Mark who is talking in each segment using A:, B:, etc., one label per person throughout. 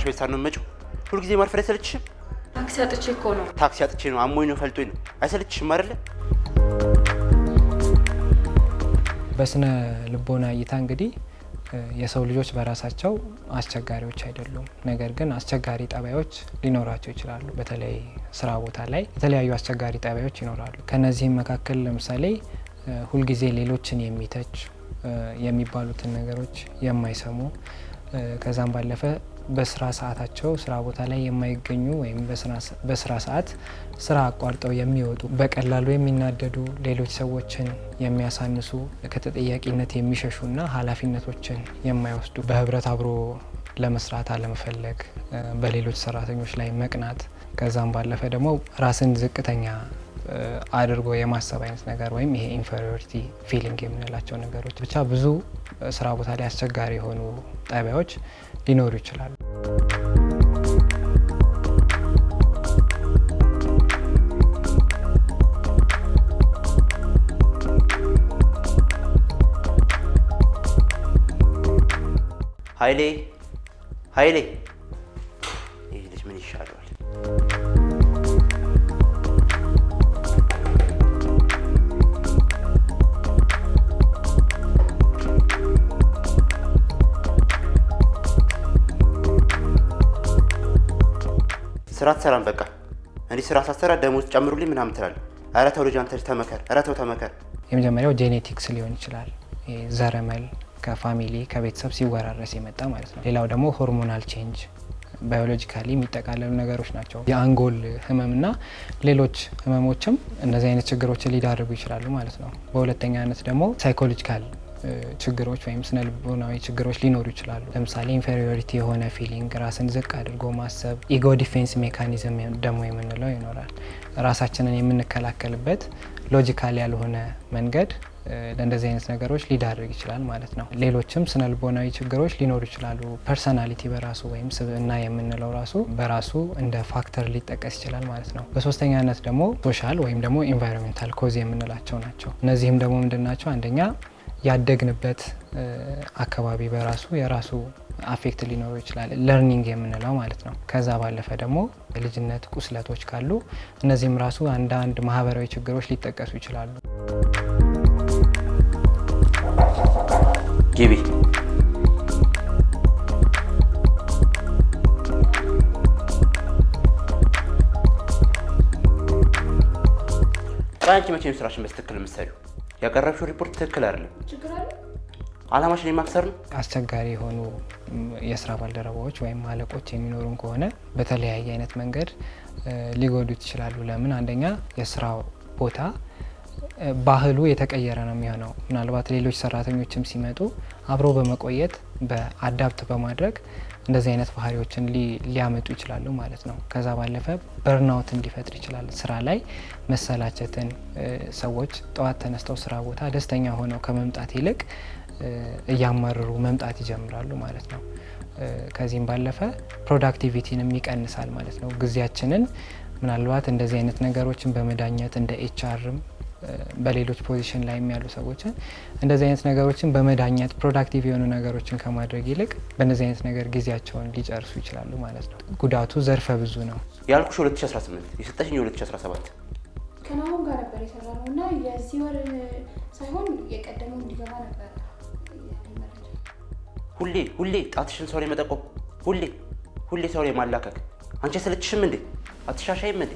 A: ቤት ሳንሆን መጪው ሁሉ ጊዜ ማርፈር አይሰለችሽም?
B: ታክሲ አጥቼ እኮ ነው።
A: ታክሲ አጥቼ ነው አሞኝ ነው ፈልጦኝ ነው አይሰለችሽም አይደለ?
C: በስነ ልቦና እይታ እንግዲህ የሰው ልጆች በራሳቸው አስቸጋሪዎች አይደሉም። ነገር ግን አስቸጋሪ ጠባዮች ሊኖራቸው ይችላሉ። በተለይ ስራ ቦታ ላይ የተለያዩ አስቸጋሪ ጠባዮች ይኖራሉ። ከነዚህም መካከል ለምሳሌ ሁልጊዜ ሌሎችን የሚተች የሚባሉትን ነገሮች የማይሰሙ ከዛም ባለፈ በስራ ሰዓታቸው ስራ ቦታ ላይ የማይገኙ ወይም በስራ ሰዓት ስራ አቋርጠው የሚወጡ በቀላሉ የሚናደዱ ሌሎች ሰዎችን የሚያሳንሱ ከተጠያቂነት የሚሸሹና ኃላፊነቶችን የማይወስዱ በህብረት አብሮ ለመስራት አለመፈለግ በሌሎች ሰራተኞች ላይ መቅናት ከዛም ባለፈ ደግሞ ራስን ዝቅተኛ አድርጎ የማሰብ አይነት ነገር ወይም ይሄ ኢንፌሪዮሪቲ ፊሊንግ የምንላቸው ነገሮች ብቻ ብዙ ስራ ቦታ ላይ አስቸጋሪ የሆኑ ጠባዮች ሊኖሩ ይችላሉ።
A: ኃይሌ ይህ ልጅ ምን ይሻለዋል? ስራ ትሰራም በቃ እንዲህ ስራ ሳሰራ ደሞዝ ጨምሩልኝ ምናምን ትላለህ። ኧረ ተው ልጅ አንተ ተመከር። ኧረ ተው ተመከር።
C: የመጀመሪያው ጄኔቲክስ ሊሆን ይችላል። ዘረመል ከፋሚሊ ከቤተሰብ ሲወራረስ የመጣ ማለት ነው። ሌላው ደግሞ ሆርሞናል ቼንጅ ባዮሎጂካሊ የሚጠቃለሉ ነገሮች ናቸው። የአንጎል ህመምና ሌሎች ህመሞችም እነዚህ አይነት ችግሮችን ሊዳርጉ ይችላሉ ማለት ነው። በሁለተኛነት ደግሞ ሳይኮሎጂካል ችግሮች ወይም ስነ ልቦናዊ ችግሮች ሊኖሩ ይችላሉ። ለምሳሌ ኢንፌሪዮሪቲ የሆነ ፊሊንግ፣ ራስን ዝቅ አድርጎ ማሰብ፣ ኢጎ ዲፌንስ ሜካኒዝም ደግሞ የምንለው ይኖራል። ራሳችንን የምንከላከልበት ሎጂካል ያልሆነ መንገድ ለእንደዚህ አይነት ነገሮች ሊዳርግ ይችላል ማለት ነው። ሌሎችም ስነ ልቦናዊ ችግሮች ሊኖሩ ይችላሉ። ፐርሰናሊቲ በራሱ ወይም ስብዕና የምንለው ራሱ በራሱ እንደ ፋክተር ሊጠቀስ ይችላል ማለት ነው። በሶስተኛነት ደግሞ ሶሻል ወይም ደግሞ ኢንቫይሮንሜንታል ኮዝ የምንላቸው ናቸው። እነዚህም ደግሞ ምንድን ናቸው? አንደኛ ያደግንበት አካባቢ በራሱ የራሱ አፌክት ሊኖሩ ይችላል፣ ለርኒንግ የምንለው ማለት ነው። ከዛ ባለፈ ደግሞ የልጅነት ቁስለቶች ካሉ እነዚህም ራሱ አንዳንድ ማህበራዊ ችግሮች ሊጠቀሱ ይችላሉ።
A: ግቢ። አንቺ መቼም ስራሽን በትክክል የምትሰሪው ያቀረብሽው ሪፖርት ትክክል አይደለም።
B: ችግር አለ።
A: አላማሽን የማክሰር ነው።
C: አስቸጋሪ የሆኑ የስራ ባልደረባዎች ወይም አለቆች የሚኖሩን ከሆነ በተለያየ አይነት መንገድ ሊጎዱት ይችላሉ። ለምን? አንደኛ የስራ ቦታ ባህሉ የተቀየረ ነው የሚሆነው። ምናልባት ሌሎች ሰራተኞችም ሲመጡ አብሮ በመቆየት በአዳፕት በማድረግ እንደዚህ አይነት ባህሪዎችን ሊያመጡ ይችላሉ ማለት ነው። ከዛ ባለፈ በርናውትን ሊፈጥር ይችላል። ስራ ላይ መሰላቸትን፣ ሰዎች ጠዋት ተነስተው ስራ ቦታ ደስተኛ ሆነው ከመምጣት ይልቅ እያማረሩ መምጣት ይጀምራሉ ማለት ነው። ከዚህም ባለፈ ፕሮዳክቲቪቲንም ይቀንሳል ማለት ነው። ጊዜያችንን ምናልባት እንደዚህ አይነት ነገሮችን በመዳኘት እንደ ኤችአርም በሌሎች ፖዚሽን ላይ ያሉ ሰዎችን እንደዚህ አይነት ነገሮችን በመዳኘት ፕሮዳክቲቭ የሆኑ ነገሮችን ከማድረግ ይልቅ በእነዚህ አይነት ነገር ጊዜያቸውን ሊጨርሱ ይችላሉ ማለት ነው። ጉዳቱ ዘርፈ ብዙ ነው።
A: ያልኩሽ 2018 የሰጠሽኝ 2017
B: ከናሁን ጋር ነበር የሰራነው እና የዚህ ወር ሳይሆን የቀደመው እንዲገባ ነበር።
A: ሁሌ ጣትሽን ሰው ላይ መጠቆም፣ ሁሌ ሰው ላይ ማላከክ። አንቺ አይሰለችሽም እንዴ? አትሻሻይም እንዴ?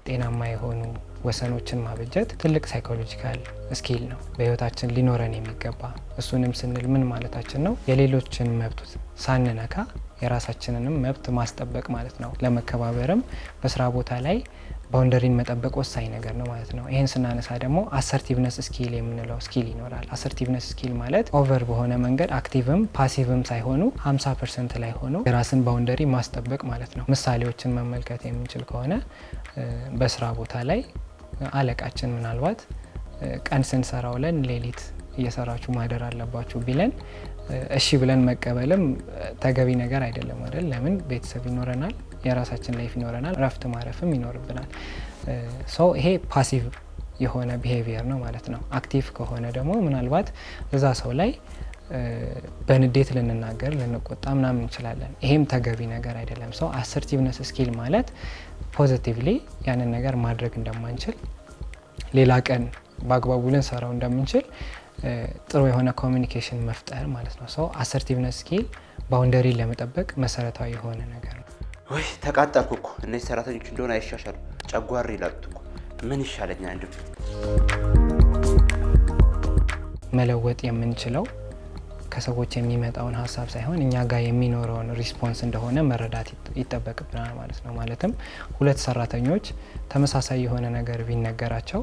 C: ጤናማ የሆኑ ወሰኖችን ማበጀት ትልቅ ሳይኮሎጂካል ስኪል ነው፣ በህይወታችን ሊኖረን የሚገባ። እሱንም ስንል ምን ማለታችን ነው? የሌሎችን መብት ሳንነካ የራሳችንንም መብት ማስጠበቅ ማለት ነው። ለመከባበርም በስራ ቦታ ላይ ባውንደሪን መጠበቅ ወሳኝ ነገር ነው ማለት ነው። ይህን ስናነሳ ደግሞ አሰርቲቭነስ ስኪል የምንለው ስኪል ይኖራል። አሰርቲቭነስ ስኪል ማለት ኦቨር በሆነ መንገድ አክቲቭም ፓሲቭም ሳይሆኑ 50% ላይ ሆኖ የራስን ባውንደሪ ማስጠበቅ ማለት ነው። ምሳሌዎችን መመልከት የምንችል ከሆነ በስራ ቦታ ላይ አለቃችን ምናልባት ቀን ስንሰራ ውለን ሌሊት እየሰራችሁ ማደር አለባችሁ ቢለን እሺ ብለን መቀበልም ተገቢ ነገር አይደለም አይደል? ለምን? ቤተሰብ ይኖረናል፣ የራሳችን ላይፍ ይኖረናል፣ ረፍት ማረፍም ይኖርብናል። ይሄ ፓሲቭ የሆነ ቢሄቪየር ነው ማለት ነው። አክቲቭ ከሆነ ደግሞ ምናልባት እዛ ሰው ላይ በንዴት ልንናገር ልንቆጣ ምናምን እንችላለን። ይሄም ተገቢ ነገር አይደለም። ሰው አሰርቲቭነስ ስኪል ማለት ፖዚቲቭሊ ያንን ነገር ማድረግ እንደማንችል ሌላ ቀን በአግባቡ ልንሰራው እንደምንችል ጥሩ የሆነ ኮሚኒኬሽን መፍጠር ማለት ነው። ሰው አሰርቲቭነስ ስኪል ባውንደሪ ለመጠበቅ መሰረታዊ የሆነ ነገር ነው።
A: ወይ ተቃጠልኩ እኮ እነዚህ ሰራተኞች እንደሆነ አይሻሻሉ ጨጓራ ይላሉ እኮ ምን ይሻለኛል? እንዴ
C: መለወጥ የምንችለው ከሰዎች የሚመጣውን ሀሳብ ሳይሆን እኛ ጋር የሚኖረውን ሪስፖንስ እንደሆነ መረዳት ይጠበቅብናል ማለት ነው። ማለትም ሁለት ሰራተኞች ተመሳሳይ የሆነ ነገር ቢነገራቸው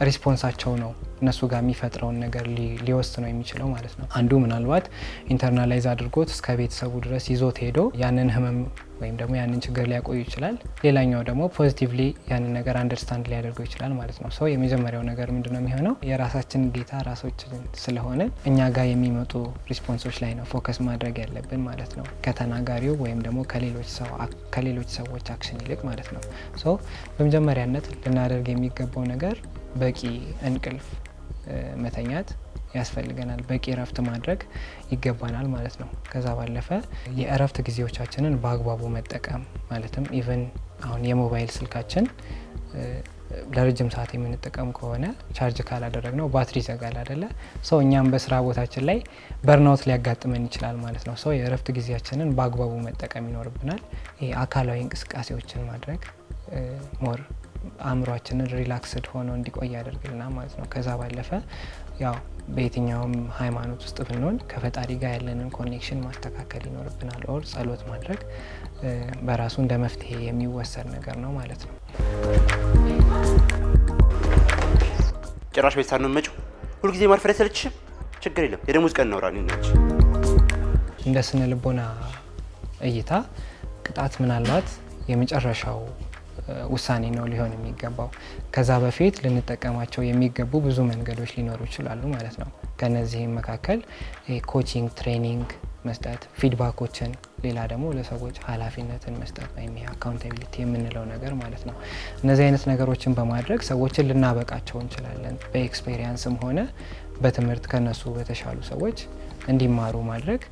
C: ሪስፖንሳቸው ነው እነሱ ጋር የሚፈጥረውን ነገር ሊወስነው የሚችለው ማለት ነው። አንዱ ምናልባት ኢንተርናላይዝ አድርጎት እስከ ቤተሰቡ ድረስ ይዞት ሄዶ ያንን ህመም ወይም ደግሞ ያንን ችግር ሊያቆዩ ይችላል። ሌላኛው ደግሞ ፖዚቲቭሊ ያንን ነገር አንደርስታንድ ሊያደርገው ይችላል ማለት ነው። ሰው የመጀመሪያው ነገር ምንድነው የሚሆነው? የራሳችን ጌታ ራሶችን ስለሆነ እኛ ጋር የሚመጡ ሪስፖንሶች ላይ ነው ፎከስ ማድረግ ያለብን ማለት ነው፣ ከተናጋሪው ወይም ደግሞ ከሌሎች ሰዎች አክሽን ይልቅ ማለት ነው። ሶ በመጀመሪያነት ልናደርግ የሚገባው ነገር በቂ እንቅልፍ መተኛት ያስፈልገናል። በቂ እረፍት ማድረግ ይገባናል ማለት ነው። ከዛ ባለፈ የእረፍት ጊዜዎቻችንን በአግባቡ መጠቀም ማለትም ኢቨን አሁን የሞባይል ስልካችን ለረጅም ሰዓት የምንጠቀም ከሆነ ቻርጅ ካላደረግነው ባትሪ ይዘጋል አይደለ? ሰው እኛም በስራ ቦታችን ላይ በርናውት ሊያጋጥመን ይችላል ማለት ነው። ሰው የእረፍት ጊዜያችንን በአግባቡ መጠቀም ይኖርብናል። ይሄ አካላዊ እንቅስቃሴዎችን ማድረግ ሞር አእምሯችንን ሪላክስድ ሆኖ እንዲቆይ ያደርግልናል ማለት ነው። ከዛ ባለፈ ያው በየትኛውም ሃይማኖት ውስጥ ብንሆን ከፈጣሪ ጋር ያለንን ኮኔክሽን ማስተካከል ይኖርብናል። ኦር ጸሎት ማድረግ በራሱ እንደ መፍትሄ የሚወሰድ ነገር ነው ማለት ነው።
A: ጭራሽ ቤት ሳንሆን መጪው ሁልጊዜ ማርፈር አይሰለችሽም? ችግር የለም የደሞዝ ቀን እናውራ ነች።
C: እንደ ስነ ልቦና እይታ ቅጣት ምናልባት የመጨረሻው ውሳኔ ነው ሊሆን የሚገባው። ከዛ በፊት ልንጠቀማቸው የሚገቡ ብዙ መንገዶች ሊኖሩ ይችላሉ ማለት ነው። ከነዚህም መካከል ኮቺንግ፣ ትሬኒንግ መስጠት፣ ፊድባኮችን፣ ሌላ ደግሞ ለሰዎች ኃላፊነትን መስጠት ወይም አካውንታቢሊቲ የምንለው ነገር ማለት ነው። እነዚህ አይነት ነገሮችን በማድረግ ሰዎችን ልናበቃቸው እንችላለን። በኤክስፔሪየንስም ሆነ በትምህርት ከነሱ በተሻሉ ሰዎች እንዲማሩ ማድረግ።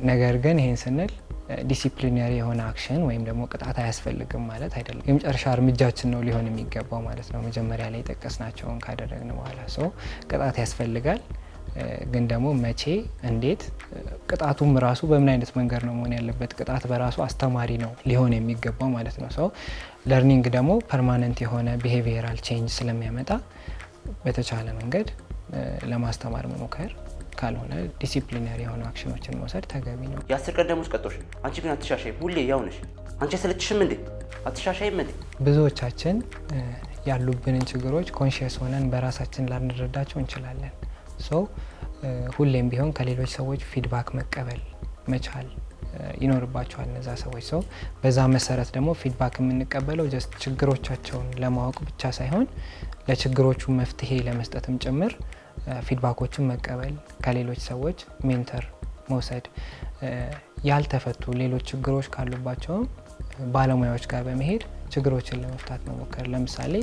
C: ነገር ግን ይህን ስንል ዲሲፕሊነሪ የሆነ አክሽን ወይም ደግሞ ቅጣት አያስፈልግም ማለት አይደለም። የመጨረሻ እርምጃችን ነው ሊሆን የሚገባው ማለት ነው። መጀመሪያ ላይ ጠቀስናቸውን ካደረግን በኋላ ቅጣት ያስፈልጋል። ግን ደግሞ መቼ፣ እንዴት፣ ቅጣቱም ራሱ በምን አይነት መንገድ ነው መሆን ያለበት? ቅጣት በራሱ አስተማሪ ነው ሊሆን የሚገባው ማለት ነው። ለርኒንግ ደግሞ ፐርማነንት የሆነ ቢሄቪየራል ቼንጅ ስለሚያመጣ በተቻለ መንገድ ለማስተማር መሞከር፣ ካልሆነ ዲሲፕሊነሪ የሆኑ አክሽኖችን መውሰድ ተገቢ ነው።
A: የ10 ቀን ደሞዝ ቀጦሽ፣ አንቺ ግን አትሻሻይም፣ ሁሌ ያው ነሽ። አንቺ ስለችሽም እንዴ? አትሻሻይም እንዴ?
C: ብዙዎቻችን ያሉብንን ችግሮች ኮንሺየስ ሆነን በራሳችን ላንረዳቸው እንችላለን። ሁሌም ቢሆን ከሌሎች ሰዎች ፊድባክ መቀበል መቻል ይኖርባቸዋል እነዛ ሰዎች። በዛ መሰረት ደግሞ ፊድባክ የምንቀበለው ጀስት ችግሮቻቸውን ለማወቅ ብቻ ሳይሆን ለችግሮቹ መፍትሄ ለመስጠትም ጭምር ፊድባኮችን መቀበል፣ ከሌሎች ሰዎች ሜንተር መውሰድ፣ ያልተፈቱ ሌሎች ችግሮች ካሉባቸውም ባለሙያዎች ጋር በመሄድ ችግሮችን ለመፍታት መሞከር። ለምሳሌ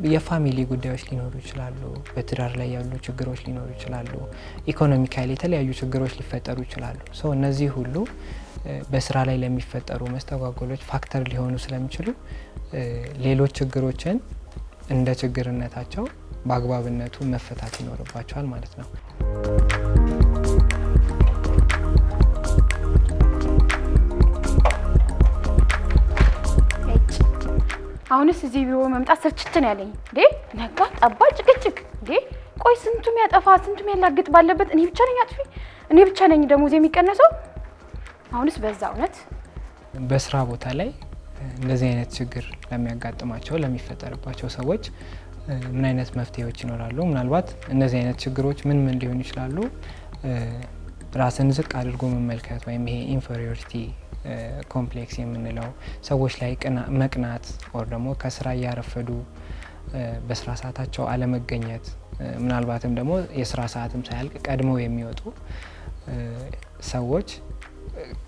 C: የፋሚሊ ጉዳዮች ሊኖሩ ይችላሉ፣ በትዳር ላይ ያሉ ችግሮች ሊኖሩ ይችላሉ፣ ኢኮኖሚካሊ የተለያዩ ችግሮች ሊፈጠሩ ይችላሉ። እነዚህ ሁሉ በስራ ላይ ለሚፈጠሩ መስተጓጎሎች ፋክተር ሊሆኑ ስለሚችሉ ሌሎች ችግሮችን እንደ ችግርነታቸው በአግባብነቱ መፈታት ይኖርባቸዋል ማለት ነው።
B: አሁንስ እዚህ ቢሮ መምጣት ስልችትን ያለኝ እንዴ! ነጋ ጠባ ጭቅጭቅ እንዴ! ቆይ ስንቱም ያጠፋ ስንቱም ያላግጥ ባለበት እኔ ብቻ ነኝ አጥፊ? እኔ ብቻ ነኝ ደሞዝ የሚቀነሰው? አሁንስ በዛ። እውነት
C: በስራ ቦታ ላይ እንደዚህ አይነት ችግር ለሚያጋጥማቸው ለሚፈጠርባቸው ሰዎች ምን አይነት መፍትሄዎች ይኖራሉ? ምናልባት እነዚህ አይነት ችግሮች ምን ሊሆኑ ይችላሉ? ራስን ዝቅ አድርጎ መመልከት ወይም ይሄ ኢንፌሪዮሪቲ ኮምፕሌክስ የምንለው፣ ሰዎች ላይ መቅናት፣ ወር ደግሞ ከስራ እያረፈዱ በስራ ሰዓታቸው አለመገኘት፣ ምናልባትም ደግሞ የስራ ሰዓትም ሳያልቅ ቀድመው የሚወጡ ሰዎች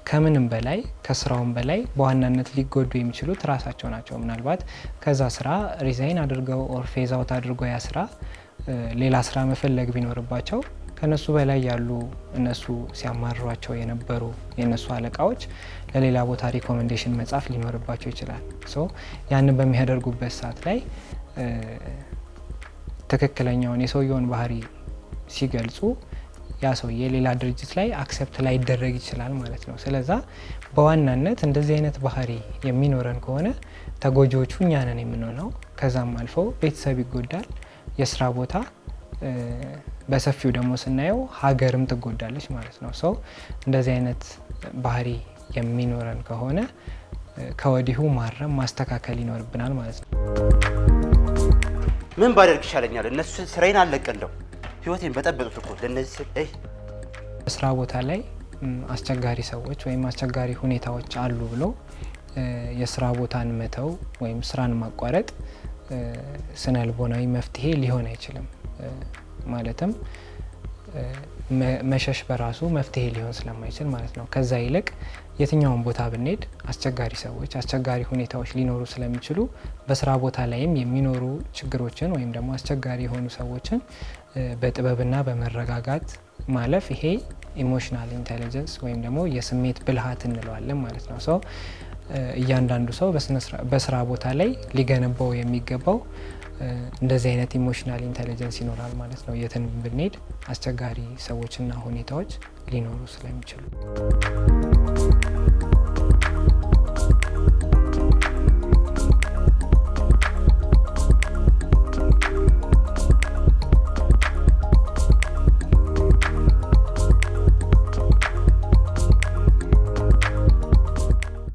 C: ከምንም በላይ ከስራውም በላይ በዋናነት ሊጎዱ የሚችሉት ራሳቸው ናቸው። ምናልባት ከዛ ስራ ሪዛይን አድርገው ኦር ፌዝ አውት አድርገው ያ ስራ ሌላ ስራ መፈለግ ቢኖርባቸው ከነሱ በላይ ያሉ እነሱ ሲያማሯቸው የነበሩ የነሱ አለቃዎች ለሌላ ቦታ ሪኮሜንዴሽን መጻፍ ሊኖርባቸው ይችላል። ያንን በሚያደርጉበት ሰዓት ላይ ትክክለኛውን የሰውየውን ባህሪ ሲገልጹ ያ ሰውዬ ሌላ ድርጅት ላይ አክሰፕት ላይ ይደረግ ይችላል ማለት ነው። ስለዛ በዋናነት እንደዚህ አይነት ባህሪ የሚኖረን ከሆነ ተጎጂዎቹ እኛ ነን የምንሆነው። ከዛም አልፎ ቤተሰብ ይጎዳል፣ የስራ ቦታ በሰፊው ደግሞ ስናየው ሀገርም ትጎዳለች ማለት ነው። እንደዚህ አይነት ባህሪ የሚኖረን ከሆነ ከወዲሁ ማረም ማስተካከል ይኖርብናል ማለት ነው።
A: ምን ባደርግ ይሻለኛል? እነሱ ስራዬን አለቀለው ህይወቴን በጠበጡት እኮ ለነዚህ
C: ስራ ቦታ ላይ አስቸጋሪ ሰዎች ወይም አስቸጋሪ ሁኔታዎች አሉ ብሎ የስራ ቦታን መተው ወይም ስራን ማቋረጥ ስነልቦናዊ መፍትሄ ሊሆን አይችልም። ማለትም መሸሽ በራሱ መፍትሄ ሊሆን ስለማይችል ማለት ነው። ከዛ ይልቅ የትኛውን ቦታ ብንሄድ አስቸጋሪ ሰዎች አስቸጋሪ ሁኔታዎች ሊኖሩ ስለሚችሉ በስራ ቦታ ላይም የሚኖሩ ችግሮችን ወይም ደግሞ አስቸጋሪ የሆኑ ሰዎችን በጥበብና በመረጋጋት ማለፍ፣ ይሄ ኢሞሽናል ኢንቴሊጀንስ ወይም ደግሞ የስሜት ብልሃት እንለዋለን ማለት ነው። እያንዳንዱ ሰው በስራ ቦታ ላይ ሊገነባው የሚገባው እንደዚህ አይነት ኢሞሽናል ኢንቴሊጀንስ ይኖራል ማለት ነው። የትን ብንሄድ አስቸጋሪ ሰዎችና ሁኔታዎች ሊኖሩ ስለሚችሉ